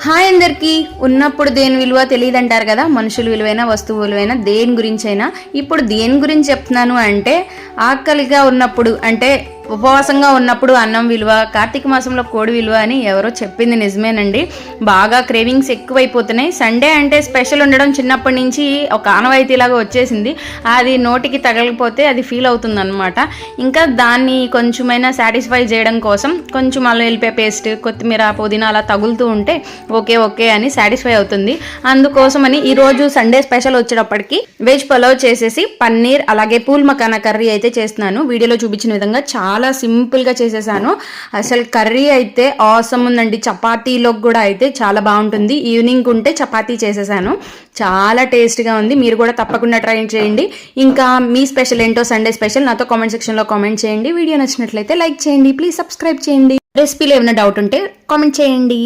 Hi అందరికీ. ఉన్నప్పుడు దేని విలువ తెలియదంటారు కదా, మనుషుల విలువైనా వస్తువు విలువైనా దేని గురించి అయినా. ఇప్పుడు దేని గురించి చెప్తున్నాను అంటే, ఆకలిగా ఉన్నప్పుడు అంటే ఉపవాసంగా ఉన్నప్పుడు అన్నం విలువ, కార్తీక మాసంలో కోడి విలువ అని ఎవరో చెప్పింది నిజమేనండి. బాగా క్రేవింగ్స్ ఎక్కువైపోతున్నాయి. సండే అంటే స్పెషల్ ఉండడం చిన్నప్పటి నుంచి ఒక ఆనవాయితీలాగా వచ్చేసింది. అది నోటికి తగలిపోతే అది ఫీల్ అవుతుంది అనమాట. ఇంకా దాన్ని కొంచెమైనా సాటిస్ఫై చేయడం కోసం కొంచెం అల్లం వెల్లిపాయ పేస్ట్, కొత్తిమీర, పుదీనా అలా తగులుతూ ఉంటే ఓకే అని సాటిస్ఫై అవుతుంది. అందుకోసమని ఈరోజు సండే స్పెషల్ వచ్చేటప్పటికి వెజ్ పలావ్ చేసేసి పన్నీర్ అలాగే పూల్ మకానా కర్రీ అయితే చేస్తున్నాను. వీడియోలో చూపించిన విధంగా చాలా సింపుల్గా చేసేసాను. అసలు కర్రీ అయితే ఆసమ్ ఉందండి. చపాతీలోకి కూడా అయితే చాలా బాగుంటుంది. ఈవినింగ్ ఉంటే చపాతీ చేసేసాను. చాలా టేస్ట్గా ఉంది. మీరు కూడా తప్పకుండా ట్రై చేయండి. ఇంకా మీ స్పెషల్ ఏంటో సండే స్పెషల్ నాతో కామెంట్ సెక్షన్లో కామెంట్ చేయండి. వీడియో నచ్చినట్లయితే లైక్ చేయండి. ప్లీజ్ సబ్స్క్రైబ్ చేయండి. రెసిపీలో ఏమైనా డౌట్ ఉంటే కామెంట్ చేయండి.